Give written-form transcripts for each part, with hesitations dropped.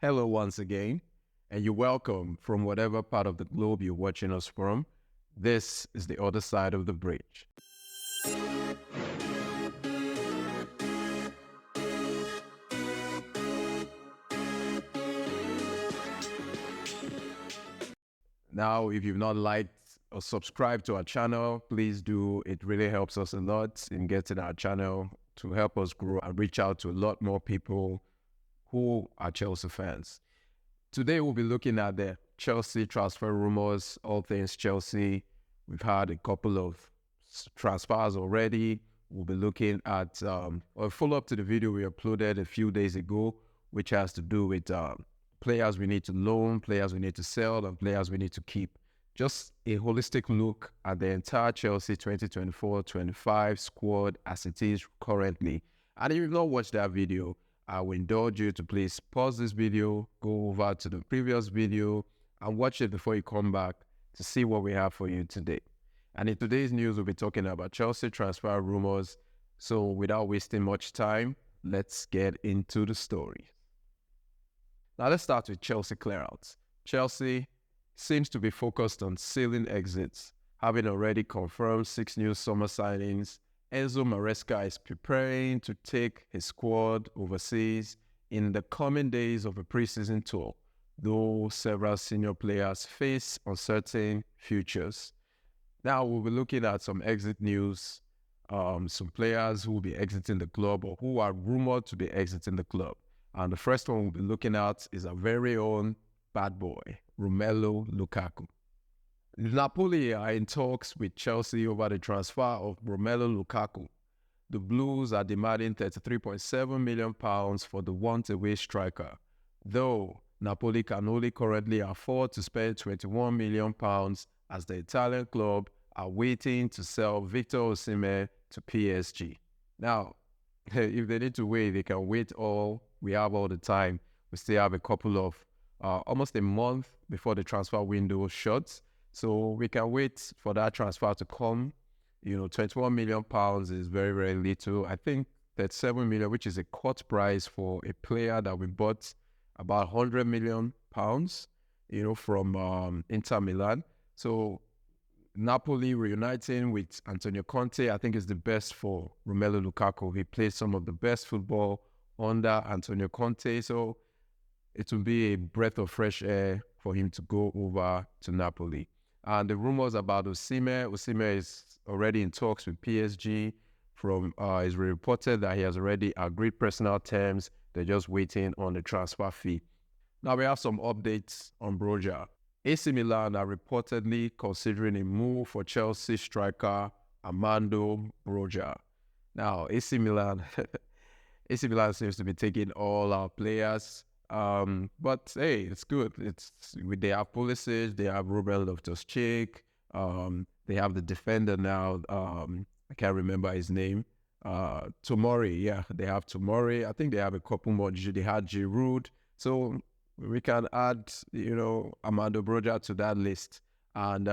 Hello once again, and you're welcome from whatever part of the globe you're watching us from. This is the other side of the bridge. Now, if you've not liked or subscribed to our channel, please do. It really helps us a lot in getting our channel to help us grow and reach out to a lot more people who are Chelsea fans. Today, we'll be looking at the Chelsea transfer rumors, all things Chelsea. We've had a couple of transfers already. We'll be looking at a follow-up to the video we uploaded a few days ago, which has to do with players we need to loan, players we need to sell, and players we need to keep. Just a holistic look at the entire Chelsea 2024-25 squad as it is currently. And if you've not watched that video, I will indulge you to please pause this video, go over to the previous video, and watch it before you come back to see what we have for you today. And in today's news, we'll be talking about Chelsea transfer rumors. So without wasting much time, let's get into the story. Now let's start with Chelsea clearouts. Chelsea seems to be focused on sealing exits, having already confirmed 6 new summer signings. Enzo Maresca is preparing to take his squad overseas in the coming days of a preseason tour, though several senior players face uncertain futures. Now we'll be looking at some exit news, some players who will be exiting the club or who are rumored to be exiting the club. And the first one we'll be looking at is our very own bad boy, Romelu Lukaku. Napoli are in talks with Chelsea over the transfer of Romelu Lukaku. The Blues are demanding £33.7 million for the once-away striker, though Napoli can only currently afford to spend £21 million as the Italian club are waiting to sell Victor Osimhen to PSG. Now, if they need to wait, they can wait we have all the time. We still have a couple of, almost a month before the transfer window shuts. So we can wait for that transfer to come. You know, £21 million is very, very little. I think that £7 million, which is a cut price for a player that we bought about £100 million, from Inter Milan. So Napoli reuniting with Antonio Conte, I think is the best for Romelu Lukaku. He played some of the best football under Antonio Conte. So it will be a breath of fresh air for him to go over to Napoli. And the rumors about Osimhen is already in talks with PSG. It's reported that he has already agreed personal terms. They're just waiting on the transfer fee. Now we have some updates on Broja. AC Milan are reportedly considering a move for Chelsea striker Armando Broja. Now AC Milan seems to be taking all our players. But hey, it's good. They have Pulisic, they have Ruben Loftus-Cheek, they have the defender now. I can't remember his name. Tomori, yeah, they have Tomori. I think they have a couple more. They had Giroud, so we can add, Armando Broja to that list. And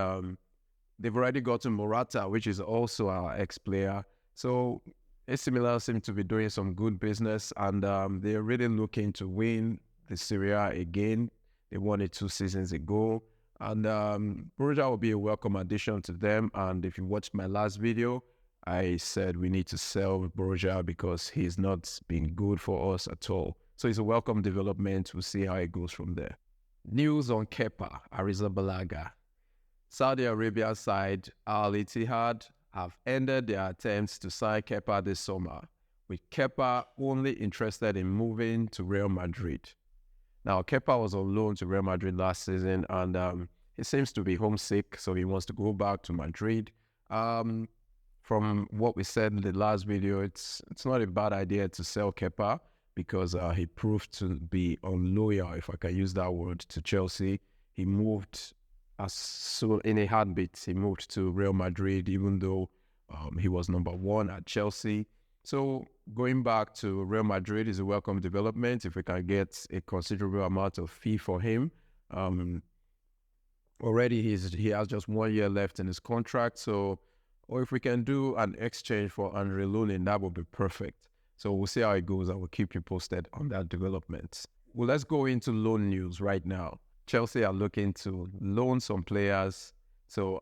they've already gotten Morata, which is also our ex-player. So AC Milan seem to be doing some good business, and they're really looking to win the Serie A again. They won it 2 seasons ago, and Broja will be a welcome addition to them. And if you watched my last video, I said we need to sell Broja because he's not been good for us at all. So it's a welcome development. We'll see how it goes from there. News on Kepa Arrizabalaga. Saudi Arabia side Al Ittihad have ended their attempts to sign Kepa this summer, with Kepa only interested in moving to Real Madrid. Now, Kepa was on loan to Real Madrid last season, and he seems to be homesick, so he wants to go back to Madrid. From what we said in the last video, it's not a bad idea to sell Kepa because he proved to be unloyal, if I can use that word, to Chelsea. He moved in a heartbeat. He moved to Real Madrid, even though he was number 1 at Chelsea. So going back to Real Madrid is a welcome development if we can get a considerable amount of fee for him. Already he has just 1 year left in his contract, or if we can do an exchange for Andre Lunin, that would be perfect. So we'll see how it goes, and we'll keep you posted on that development. Well, let's go into loan news right now. Chelsea are looking to loan some players. So,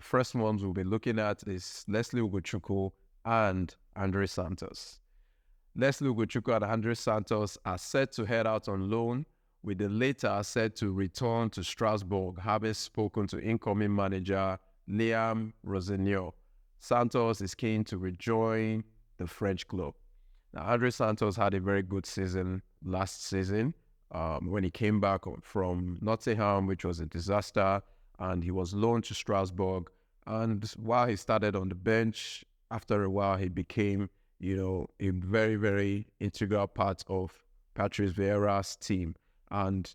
first ones we'll be looking at is Leslie Ugochukwu and Andre Santos. Leslie Ugochukwu and Andre Santos are set to head out on loan, with the latter set to return to Strasbourg, having spoken to incoming manager Liam Rossignol. Santos is keen to rejoin the French club. Now, Andre Santos had a very good season last season when he came back from Nottingham, which was a disaster, and he was loaned to Strasbourg. And while he started on the bench, after a while, he became, a very, very integral part of Patrice Vieira's team. And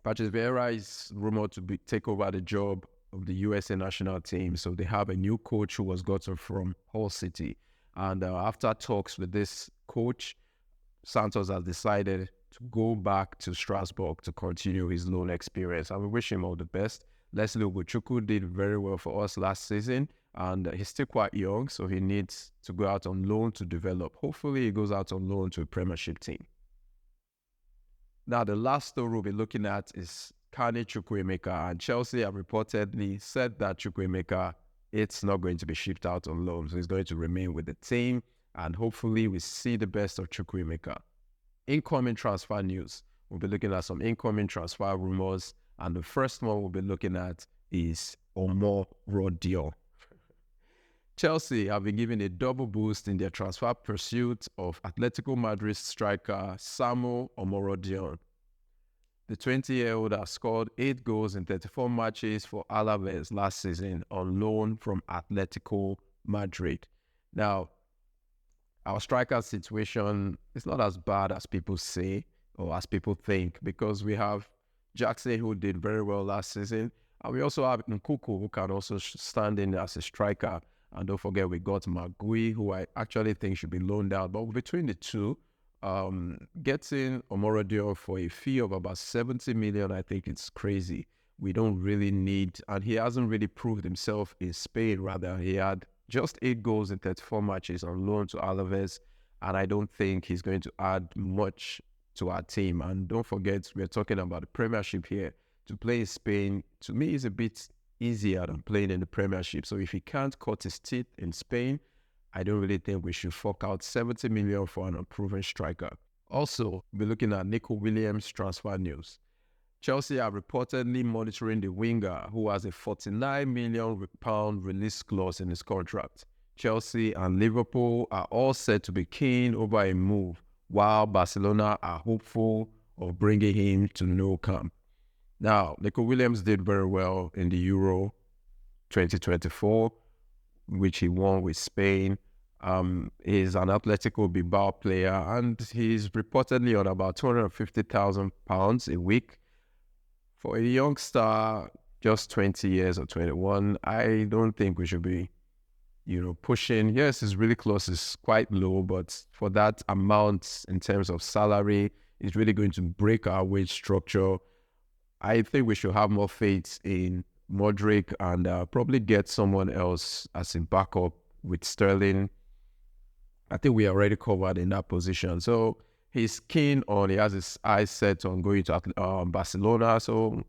Patrice Vieira is rumored to take over the job of the USA national team. So they have a new coach who was gotten from Hull City. And after talks with this coach, Santos has decided to go back to Strasbourg to continue his loan experience. And we wish him all the best. Leslie Ugochukwu did very well for us last season, and he's still quite young, so he needs to go out on loan to develop. Hopefully, he goes out on loan to a Premiership team. Now, the last story we'll be looking at is Kane Chukwuemeka, and Chelsea have reportedly said that Chukwuemeka, it's not going to be shipped out on loan, so he's going to remain with the team, and hopefully we see the best of Chukwuemeka. Incoming transfer news. We'll be looking at some incoming transfer rumors, and the first one we'll be looking at is Omorodio. Chelsea have been given a double boost in their transfer pursuit of Atletico Madrid striker Samu Omorodio. The 20-year-old has scored 8 goals in 34 matches for Alaves last season on loan from Atletico Madrid. Now, our striker situation is not as bad as people say or as people think, because we have Jackson, who did very well last season, and we also have Nkuku, who can also stand in as a striker. And don't forget, we got Magui, who I actually think should be loaned out. But between the two, getting Omorodio for a fee of about 70 million, I think it's crazy. We don't really need, and he hasn't really proved himself in Spain. Rather, he had just 8 goals in 34 matches on loan to Alaves, and I don't think he's going to add much to our team. And don't forget, we're talking about the Premiership here. To play in Spain, to me, is a bit easier than playing in the Premiership. So if he can't cut his teeth in Spain, I don't really think we should fork out 70 million for an unproven striker. Also, we're looking at Nico Williams transfer news. Chelsea are reportedly monitoring the winger, who has a £49 million release clause in his contract. Chelsea and Liverpool are all set to be keen over a move, while Barcelona are hopeful of bringing him to Nou Camp. Now, Nico Williams did very well in the Euro 2024, which he won with Spain. He's an Atletico Bilbao player, and he's reportedly on about £250,000 a week. For a young star, just 20 years or 21, I don't think we should be, pushing. Yes, it's really close. It's quite low, but for that amount in terms of salary, it's really going to break our wage structure. I think we should have more faith in Modric and probably get someone else as a backup with Sterling. I think we are already covered in that position. So he's keen on, he has his eyes set on going to Barcelona. So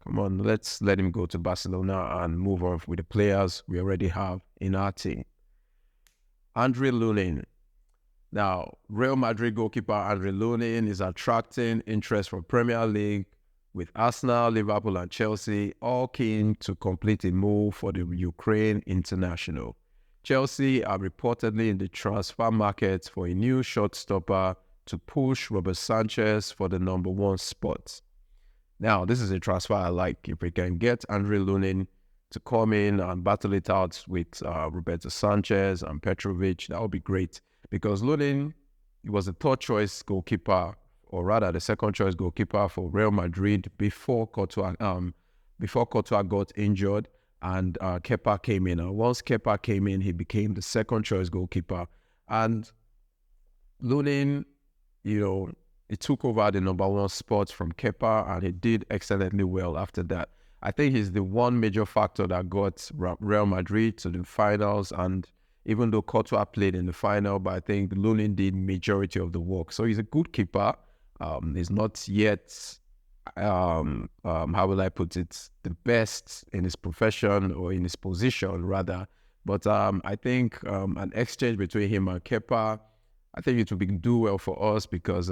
come on, let's let him go to Barcelona and move on with the players we already have in our team. Andre Lunin. Now, Real Madrid goalkeeper Andre Lunin is attracting interest from Premier League, with Arsenal, Liverpool and Chelsea all keen to complete a move for the Ukraine international. Chelsea are reportedly in the transfer market for a new shortstopper to push Robert Sanchez for the number 1 spot. Now, this is a transfer I like. If we can get Andre Lunin to come in and battle it out with Roberto Sanchez and Petrovic, that would be great. Because Lunin, he was the 3rd choice goalkeeper, or rather the 2nd choice goalkeeper for Real Madrid before Courtois got injured and Kepa came in. And once Kepa came in, he became the 2nd choice goalkeeper. And Lunin, he took over the number 1 spot from Kepa, and he did excellently well after that. I think he's the one major factor that got Real Madrid to the finals, and even though Courtois played in the final, but I think Lunin did majority of the work. So he's a good keeper, He's not yet, how will I put it, the best in his profession or in his position rather. But I think an exchange between him and Kepa, I think it would do well for us because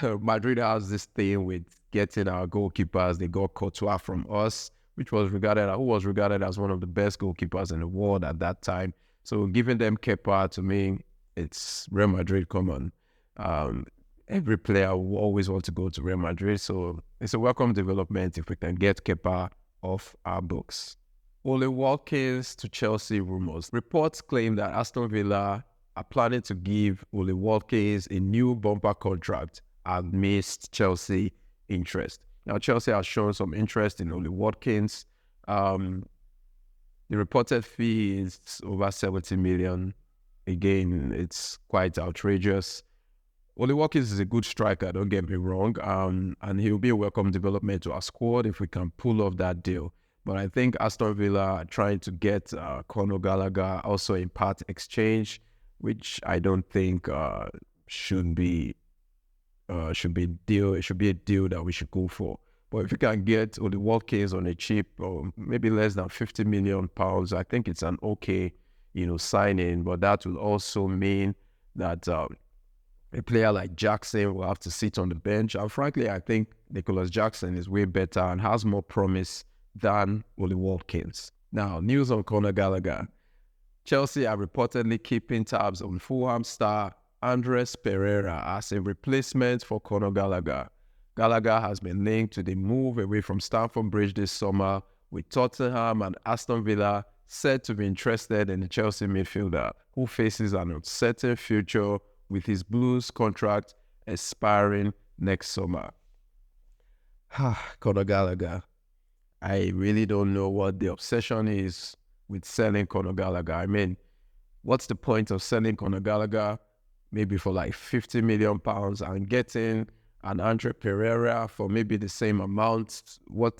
Madrid has this thing with getting our goalkeepers. They got Courtois from us, who was regarded as one of the best goalkeepers in the world at that time. So giving them Kepa, to me, it's Real Madrid. Come on. Every player will always want to go to Real Madrid. So it's a welcome development if we can get Kepa off our books. Ole Watkins to Chelsea rumours. Reports claim that Aston Villa are planning to give Ole Watkins a new bumper contract amidst Chelsea interest. Now, Chelsea has shown some interest in Ole Watkins. The reported fee is over 70 million. Again, it's quite outrageous. Ole Watkins is a good striker, don't get me wrong, and he'll be a welcome development to our squad if we can pull off that deal. But I think Aston Villa are trying to get Conor Gallagher also in part exchange, which I don't think should be a deal. It should be a deal that we should go for. But if you can get Ole Watkins on a cheap or maybe less than £50 million, I think it's an okay, signing. But that will also mean that a player like Jackson will have to sit on the bench. And frankly, I think Nicholas Jackson is way better and has more promise than Ole Watkins. Now, news on Conor Gallagher. Chelsea are reportedly keeping tabs on Fulham star Andres Pereira as a replacement for Conor Gallagher. Gallagher has been linked to the move away from Stamford Bridge this summer, with Tottenham and Aston Villa said to be interested in the Chelsea midfielder, who faces an uncertain future with his Blues contract expiring next summer. Conor Gallagher. I really don't know what the obsession is with selling Conor Gallagher. I mean, what's the point of selling Conor Gallagher maybe for like £50 million and getting an Andre Pereira for maybe the same amount? What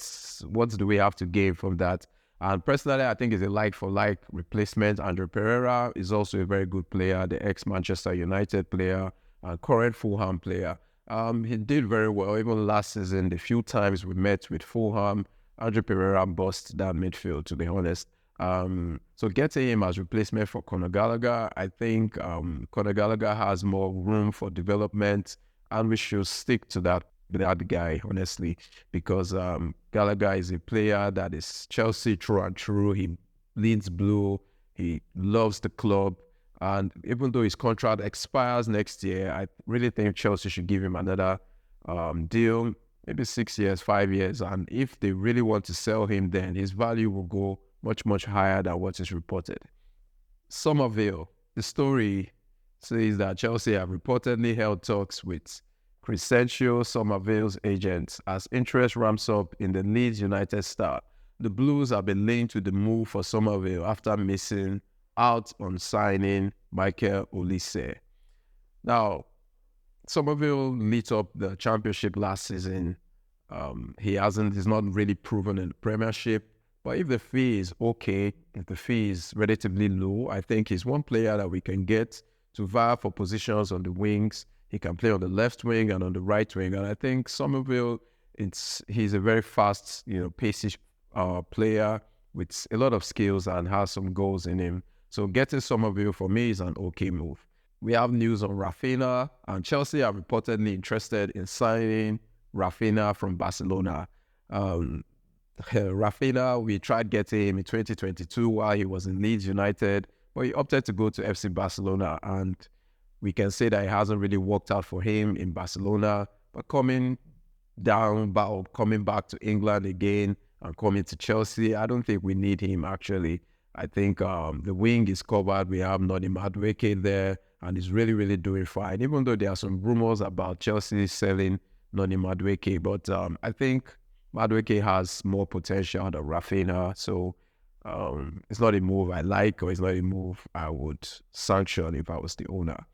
do we have to gain from that? And personally, I think it's a like-for-like replacement. Andre Pereira is also a very good player, the ex-Manchester United player, current Fulham player. He did very well. Even last season, the few times we met with Fulham, Andre Pereira bust that midfield, to be honest. So getting him as replacement for Conor Gallagher, I think Conor Gallagher has more room for development, and we should stick to that guy, honestly, because Gallagher is a player that is Chelsea through and through. He bleeds blue. He loves the club. And even though his contract expires next year, I really think Chelsea should give him another deal, maybe 6 years, 5 years. And if they really want to sell him, then his value will go much, much higher than what is reported. Somerville. The story says that Chelsea have reportedly held talks with Crescencio, Somerville's agent, as interest ramps up in the Leeds United star. The Blues have been linked to the move for Somerville after missing out on signing Michael Olise. Now, Somerville lit up the championship last season. He's not really proven in the Premiership. But if the fee is okay, if the fee is relatively low, I think he's one player that we can get to vie for positions on the wings. He can play on the left wing and on the right wing. And I think Somerville, he's a very fast, pacey player with a lot of skills and has some goals in him. So getting Somerville for me is an okay move. We have news on Rafinha, and Chelsea are reportedly interested in signing Rafinha from Barcelona. Rafinha, we tried getting him in 2022 while he was in Leeds United, but he opted to go to FC Barcelona, and we can say that it hasn't really worked out for him in Barcelona. But coming back to England again and coming to Chelsea, I don't think we need him, actually. I think the wing is covered. We have Noni Madueke there, and he's really, really doing fine, even though there are some rumors about Chelsea selling Noni Madueke. But I think Madueke has more potential than Rafinha, so it's not a move I like, or it's not a move I would sanction if I was the owner.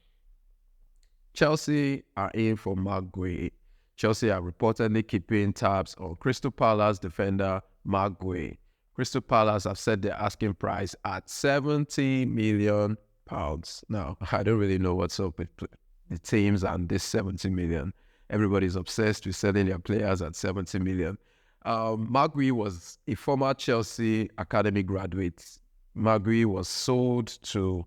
Chelsea are in for Mark Guehi. Chelsea are reportedly keeping tabs on Crystal Palace defender Mark Guehi. Crystal Palace have set their asking price at £70 million. Now, I don't really know what's up with the teams and this 70 million. everybody's obsessed with selling their players at 70 million. Magui was a former Chelsea academy graduate. Magui was sold to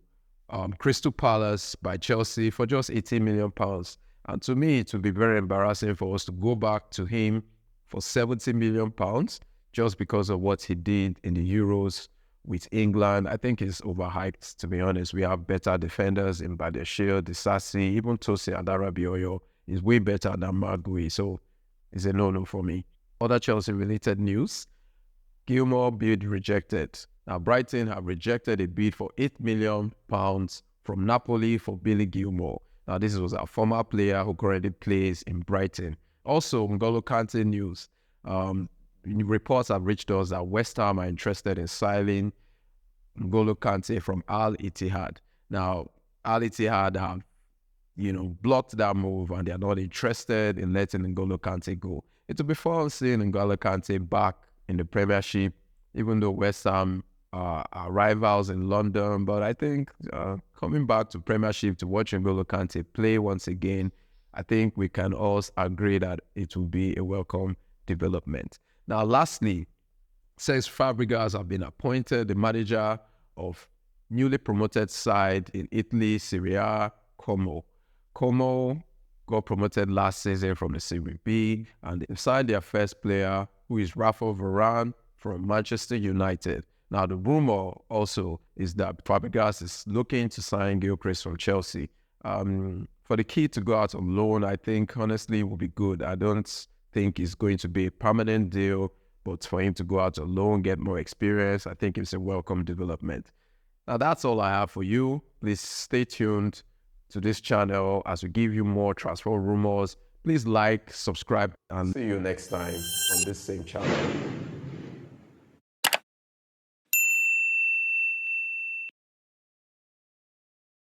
Crystal Palace by Chelsea for just 18 million pounds. And to me, it would be very embarrassing for us to go back to him for 70 million pounds just because of what he did in the Euros with England. I think he's overhyped, to be honest. We have better defenders in Badiashile, Disasi, even Tosin Adarabioyo is way better than Magui. So it's a no-no for me. Other Chelsea-related news, Gilmour bid rejected. Now, Brighton have rejected a bid for £8 million from Napoli for Billy Gilmour. Now, this was a former player who currently plays in Brighton. Also, N'Golo Kante news. Reports have reached us that West Ham are interested in signing N'Golo Kante from Al Ittihad. Now, Al Ittihad have, blocked that move and they are not interested in letting N'Golo Kante go. It will be fun seeing N'Golo Kante back in the Premiership, even though West Ham are rivals in London. But I think coming back to Premiership to watch N'Golo Kante play once again, I think we can all agree that it will be a welcome development. Now, lastly, Cesc Fabregas have been appointed the manager of newly promoted side in Italy, Serie A, Como. Como got promoted last season from the Serie B, and they signed their first player, who is Rafa Varane from Manchester United. Now, the rumor also is that Fabregas is looking to sign Gilchrist from Chelsea. For the kid to go out on loan, I think, honestly, will be good. I don't think it's going to be a permanent deal, but for him to go out on loan, get more experience, I think it's a welcome development. Now, that's all I have for you. Please stay tuned to this channel as we give you more transfer rumors. Please like, subscribe, and see you next time on this same channel.